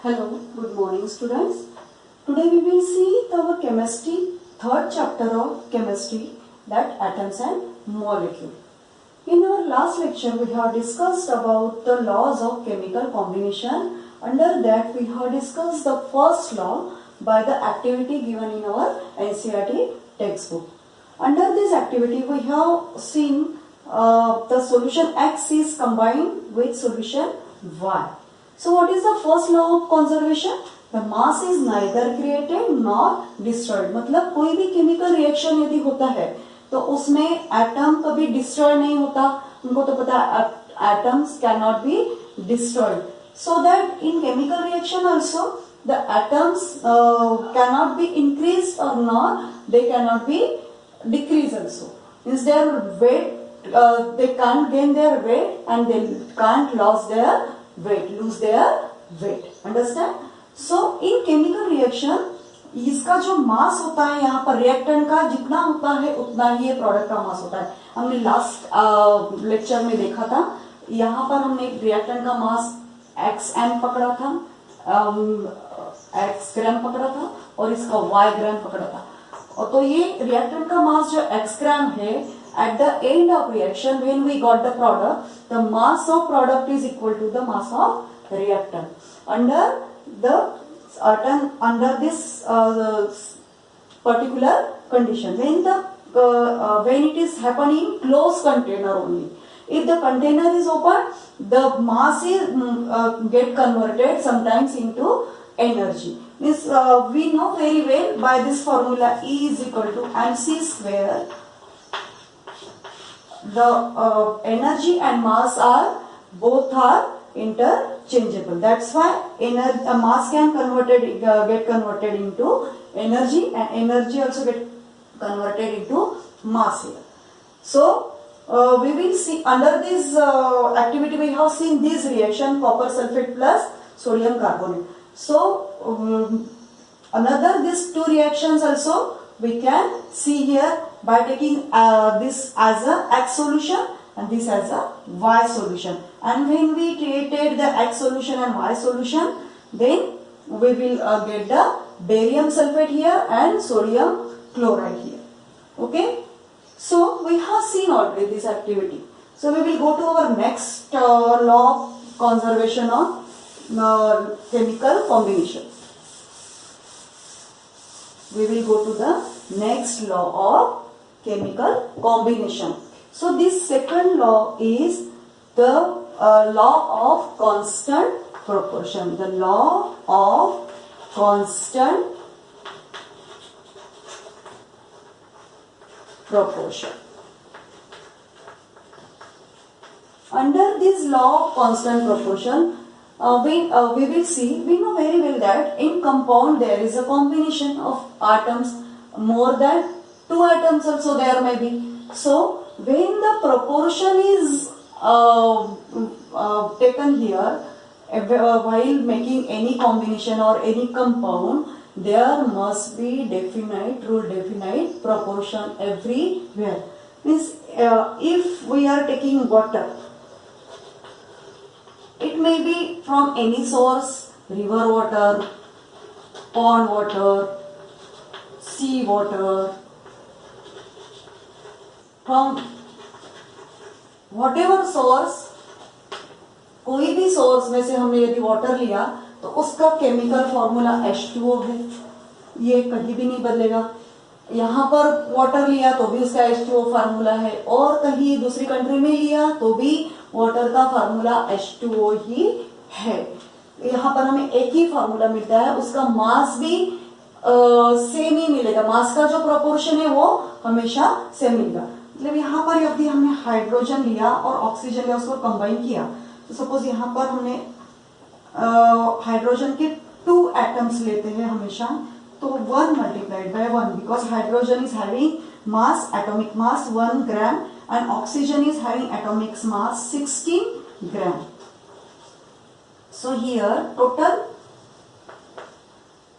Hello, good morning students. Today we will see our chemistry, third chapter of chemistry, that atoms and molecule. In our last lecture we have discussed about the laws of chemical combination. Under that we have discussed the first law by the activity given in our NCERT textbook. Under this activity we have seen the solution X is combined with solution Y. So what is the first law of conservation? The mass is neither created nor destroyed. मतलब कोई भी chemical reaction यदि होता है तो उसमें atom कभी destroy नहीं होता. उनको तो पता है atoms can not be destroyed. So that in chemical reaction also the atoms cannot be increased or nor they cannot be decreased also. Means their weight they can't gain their weight and they can't lose their weight. Understand? So in chemical reaction इसका जो मास होता है यहाँ पर reactant का जितना होता है उतना ही ये प्रोडक्ट का मास होता है. हमने लास्ट लेक्चर में देखा था. यहाँ पर हमने एक रिएक्टेंट का मास XM पकड़ा था, X ग्राम पकड़ा था और इसका Y ग्राम पकड़ा था. और तो ये रिएक्टेंट का मास जो X ग्राम है, at the end of reaction when we got the product, the mass of product is equal to the mass of reactant. Under this particular condition, when it is happening closed container only. If the container is open, the mass is get converted sometimes into energy. Means we know very well by this formula E is equal to mc square. The energy and mass are both are interchangeable. That's why mass can get converted into energy and energy also get converted into mass here. So we will see under this activity we have seen this reaction copper sulfate plus sodium carbonate. So another these two reactions also we can see here by taking this as a X solution and this as a Y solution. And when we created the X solution and Y solution, then we will get the barium sulfate here and sodium chloride here. Okay. So we have seen already this activity. So we will go to our next law of conservation of chemical combination. We will go to the next law of chemical combination. So this second law is the law of constant proportion. The law of constant proportion. Under this law of constant proportion, we know very well that in compound there is a combination of atoms, more than 2 atoms also there may be. So when the proportion is taken here while making any combination or any compound, there must be definite proportion everywhere. Means if we are taking water, it may be from any source, river water, pond water, sea water, from whatever source, कोई भी source में से हमने यदि water लिया तो उसका chemical formula H2O है. ये कहीं भी नहीं बदलेगा. यहाँ पर वाटर लिया तो भी उसका H2O फार्मूला है और कहीं दूसरी कंट्री में लिया तो भी वाटर का फार्मूला H2O ही है. यहाँ पर हमें एक ही फार्मूला मिलता है, उसका मास भी सेम ही मिलेगा. मास का जो प्रोपोर्शन है वो हमेशा सेम मिलेगा. मतलब यहाँ पर यदि हमने हाइड्रोजन लिया और ऑक्सीजन लिया, उसको कंबाइन किया, तो सपोज यहाँ पर हमने हाइड्रोजन के 2 एटम्स लेते हैं हमेशा, तो 1 multiplied by 1 because hydrogen is having mass, atomic mass 1 gram and oxygen is having atomic mass 16 gram. So here total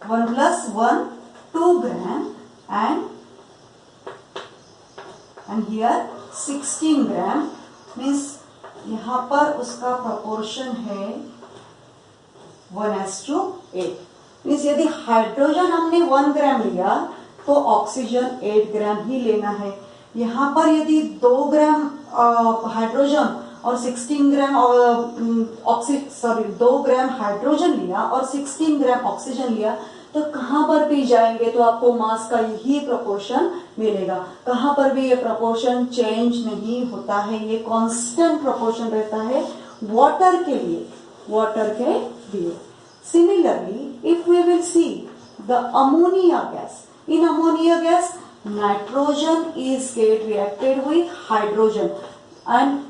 1 plus 1 2 gram and here 16 gram means यहाँ पर उसका proportion है 1:8 मीन्स यदि हाइड्रोजन हमने 1 ग्राम लिया तो ऑक्सीजन 8 ग्राम ही लेना है। यहाँ पर यदि 2 ग्राम हाइड्रोजन और 16 ग्राम 2 ग्राम हाइड्रोजन लिया और 16 ग्राम ऑक्सीजन लिया तो कहां पर भी जाएंगे तो आपको मास का यही प्रोपोर्शन मिलेगा। कहां पर भी ये प्रोपोर्शन चेंज नहीं होता है, ये कांस्टेंट प्रोपोर्शन रहता है वाटर के लिए। Similarly if we will see the ammonia gas, in ammonia gas nitrogen is get reacted with hydrogen and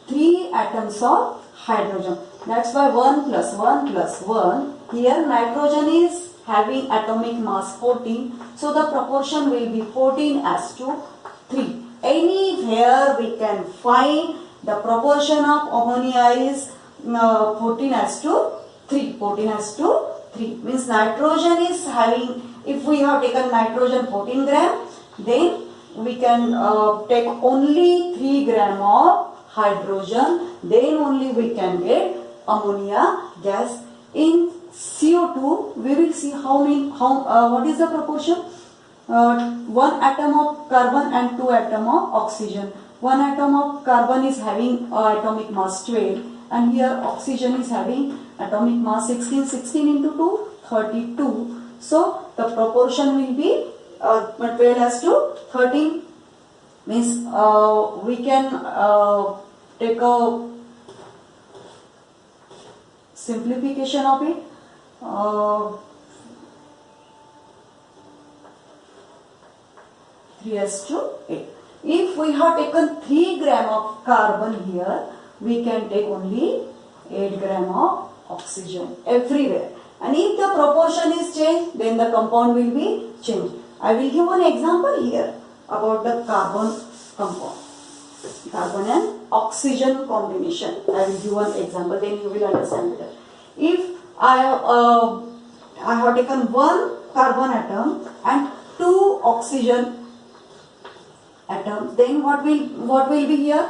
3 atoms of hydrogen. That's why 1 plus 1 plus 1, here nitrogen is having atomic mass 14, so the proportion will be 14:3. Anywhere we can find the proportion of ammonia is 14:3. 14:3 means nitrogen is having, if we have taken nitrogen 14 gram, then we can take only 3 gram of hydrogen, then only we can get ammonia gas. In CO2 we will see what is the proportion. 1 atom of carbon and 2 atom of oxygen. 1 atom of carbon is having atomic mass 12 and here oxygen is having atomic mass 16. 16 into 2 32. So the proportion will be 12:13 means we can take a simplification of it. 3:8. If we have taken 3 gram of carbon here, we can take only 8 gram of oxygen everywhere. And if the proportion is changed, then the compound will be changed. I will give one example here about the carbon compound. Carbon and oxygen combination. I will give one example, then you will understand better. If I have taken 1 carbon atom and 2 oxygen atoms, then what will be here?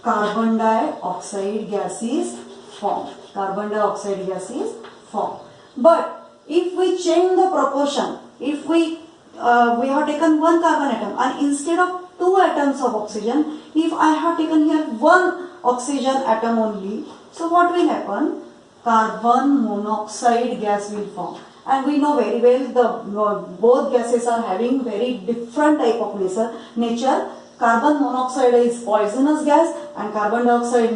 Carbon dioxide gas is formed. Carbon dioxide gas is formed. But if we change the proportion, if we have taken 1 carbon atom and instead of 2 atoms of oxygen, if I have taken here 1 oxygen atom only, so what will happen? Carbon monoxide gas will form. And we know very well both gases are having very different type of nature. Carbon monoxide is poisonous gas and carbon dioxide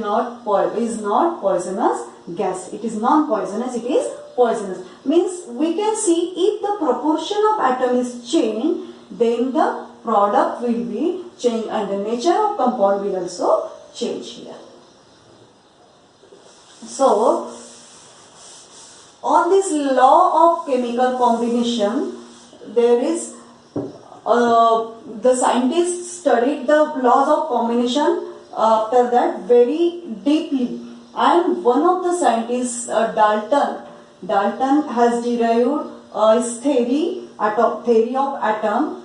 is not poisonous gas. It is non-poisonous, it is poisonous. Means we can see if the proportion of atom is changed, then the product will be changed and the nature of compound will also change here. So, on this law of chemical combination, there is the scientists studied the laws of combination after that very deeply, and one of the scientists, Dalton has derived his theory of atom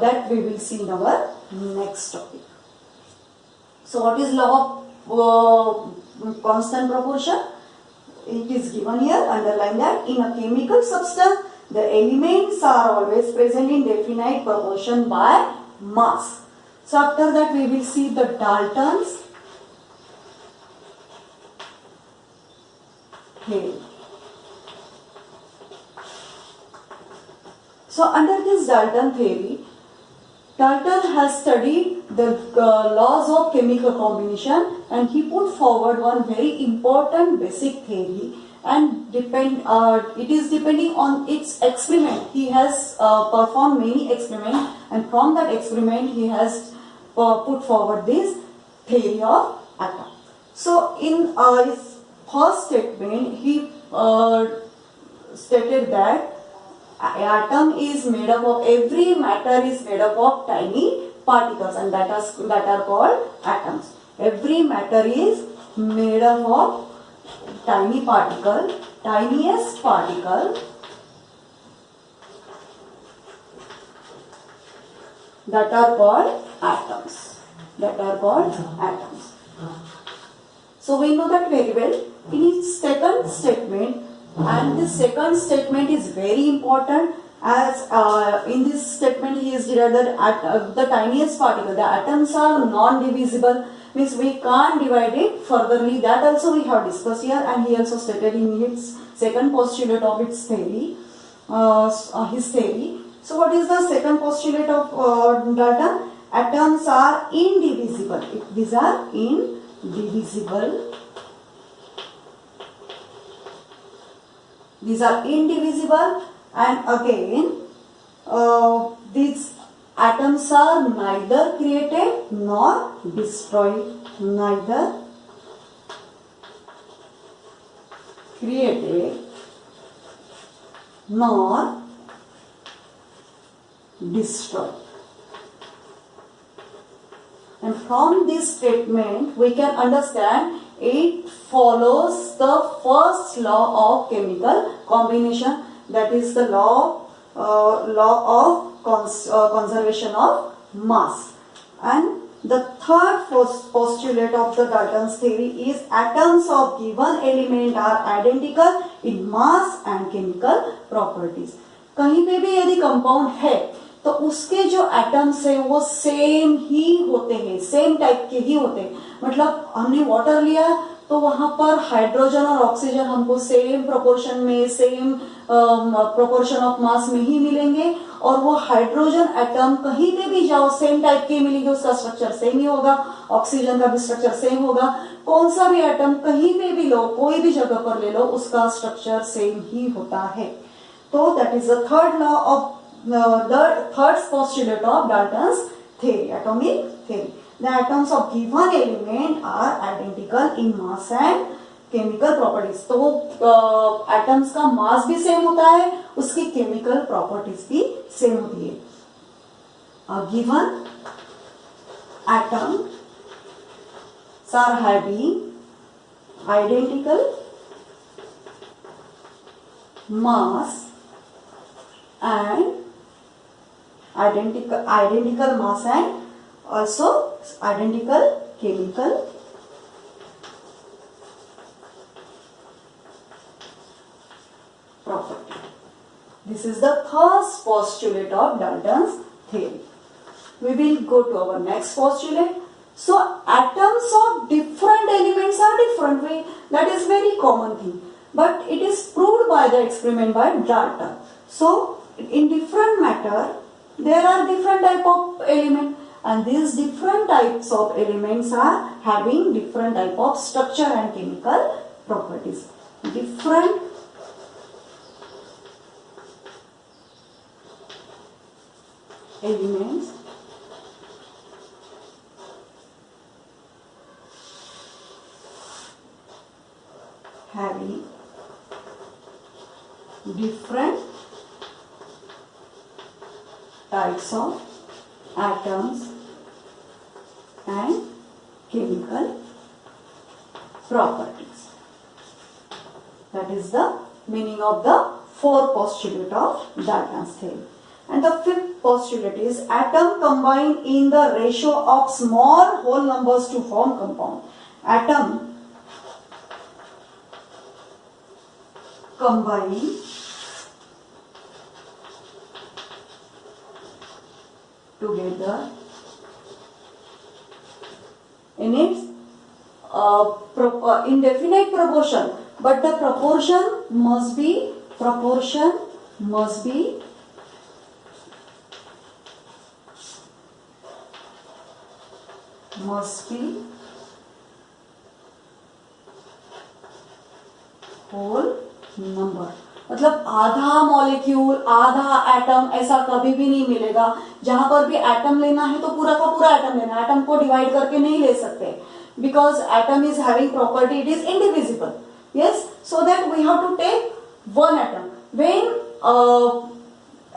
that we will see in our next topic. So what is law of constant proportion? It is given here, underline that. In a chemical substance, the elements are always present in definite proportion by mass. So after that we will see the Dalton's theory. So under this Dalton theory, Dalton has studied the laws of chemical combination and he put forward one very important basic theory, and it is depending on its experiment. He has performed many experiments, and from that experiment he has put forward this theory of atom. So in his first statement he stated that atom is made up of, every matter is made up of tiny particles, and that are called atoms. Every matter is made up of tiny particle, tiniest particle that are called atoms. So we know that very well. In his second second statement, and the second statement is very important, as in this statement he is derived that the tiniest particle, the atoms are non-divisible, means we can't divide it furtherly. That also we have discussed here, and he also stated in his second postulate of its theory, his theory. So what is the second postulate of Dalton? Atoms are indivisible. These are indivisible. These are indivisible, and again these atoms are neither created nor destroyed. Neither created nor destroyed. And from this statement we can understand it follows the first law of chemical combination, that is the law of conservation of mass. And the third postulate of the Dalton's theory is atoms of given element are identical in mass and chemical properties. कहीं पे भी यदि compound है तो उसके जो atoms है वो सेम ही होते हैं, सेम टाइप के ही होते हैं. मतलब हमने वाटर लिया तो वहां पर हाइड्रोजन और ऑक्सीजन हमको सेम प्रोपोर्शन में, सेम प्रोपोर्शन ऑफ मास में ही मिलेंगे, और वो हाइड्रोजन एटम कहीं पे भी जाओ सेम टाइप के मिलेंगे, उसका स्ट्रक्चर सेम ही होगा, ऑक्सीजन का भी स्ट्रक्चर सेम होगा. कौन सा भी एटम कहीं पे भी लो, कोई भी जगह पर ले लो, उसका स्ट्रक्चर सेम ही होता है. तो that is the third law of the third postulate of Dalton's theory, atomic theory. The atoms of given element are identical in mass and chemical properties. तो atoms का mass भी same होता है, उसकी chemical properties भी same होती है. A given atoms are having identical mass and identical mass and also identical chemical property. This is the first postulate of Dalton's theory. We will go to our next postulate. So atoms of different elements are different. That is very common thing, but it is proved by the experiment by Dalton. So in different matter there are different type of element, and these different types of elements are having different type of structure and chemical properties. Different elements having different types of atoms and chemical properties. That is the meaning of the fourth postulate of Dalton's theory. And the fifth postulate is atom combine in the ratio of small whole numbers to form compound. Atom combine together in its indefinite proportion, but the proportion must be whole number. मतलब आधा molecule, आधा atom ऐसा कभी भी नहीं मिलेगा. जहां पर भी एटम लेना है तो पूरा का पूरा एटम लेना, एटम को डिवाइड करके नहीं ले सकते, because atom is having property, it is indivisible. Yes, so that we have to take one atom. When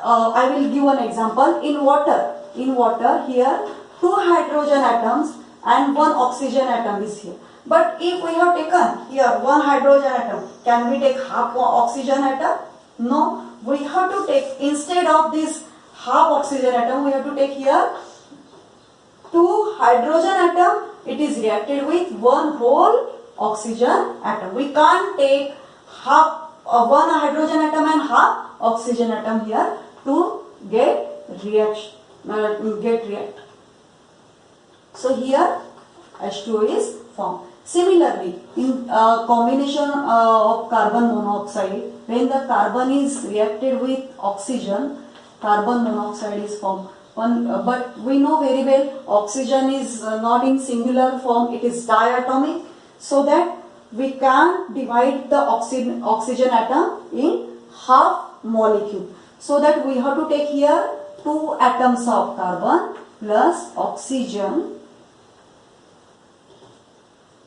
I will give an example. In water here 2 hydrogen atoms and 1 oxygen atom is here. But if we have taken here 1 hydrogen atom, can we take half oxygen atom? No. We have to take, instead of this half oxygen atom, we have to take here 2 hydrogen atom. It is reacted with 1 whole oxygen atom. We can't take half one hydrogen atom and half oxygen atom here to get react. So here H2O is formed. Similarly, in combination of carbon monoxide, when the carbon is reacted with oxygen, carbon monoxide is formed. But we know very well oxygen is not in singular form, it is diatomic, so that we can divide the oxygen atom in half molecule. So that we have to take here 2 atoms of carbon plus oxygen,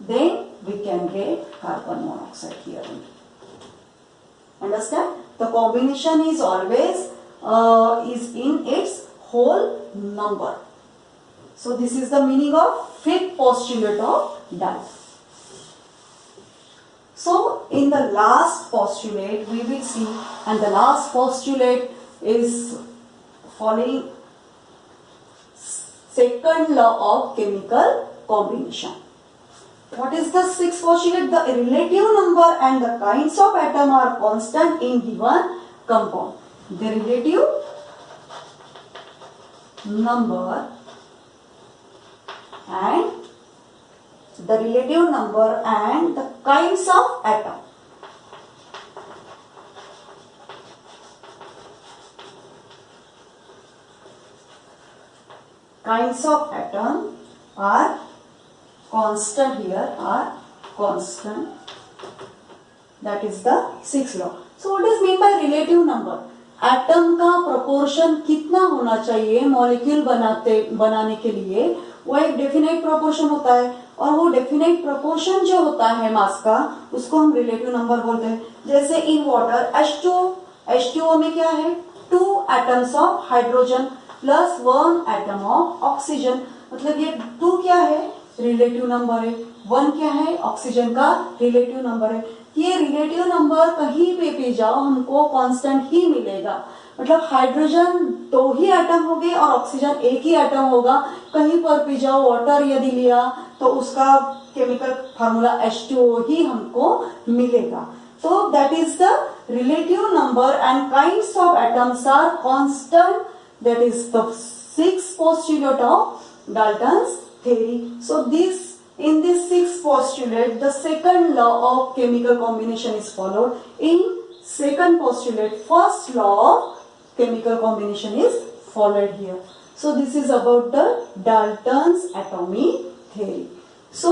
then we can get carbon monoxide here. Understand? The combination is always is in its whole number. So this is the meaning of fifth postulate of Dalton. So in the last postulate we will see, and the last postulate is following second law of chemical combination. What is the sixth postulate? The relative number and the kinds of atom are constant in given compound. The relative number and the kinds of atom. Kinds of atom are constant here, are constant. That is the sixth law. So what is mean by relative number? Atom का proportion कितना होना चाहिए molecule बनाने के लिए, वो एक definite proportion होता है, और वो डेफिनेट प्रोपोर्शन जो होता है मास का, उसको हम रिलेटिव नंबर बोलते हैं. जैसे इन वाटर H2O में क्या है? 2 atoms of hydrogen plus 1 atom of oxygen. मतलब ये 2 क्या है? रिलेटिव नंबर है. 1 क्या है? ऑक्सीजन का रिलेटिव नंबर है. ये रिलेटिव नंबर कहीं पे जाओ हमको कांस्टेंट ही मिलेगा. मतलब हाइड्रोजन 2 ही एटम हो गए और ऑक्सीजन 1 ही एटम होगा. कहीं पर भी जाओ, वाटर यदि लिया तो उसका केमिकल फार्मूला H2O ही हमको मिलेगा. तो that is the relative number and kinds of atoms are constant. That is the sixth postulate of Dalton's theory. So in this sixth postulate, the second law of chemical combination is followed. In second postulate, first law of chemical combination is followed here. So this is about the Dalton's atomic theory. So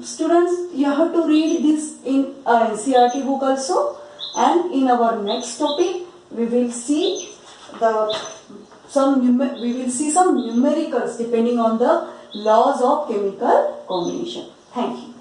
students, you have to read this in NCERT book also, and in our next topic we will see some numericals depending on the laws of chemical combination. Thank you.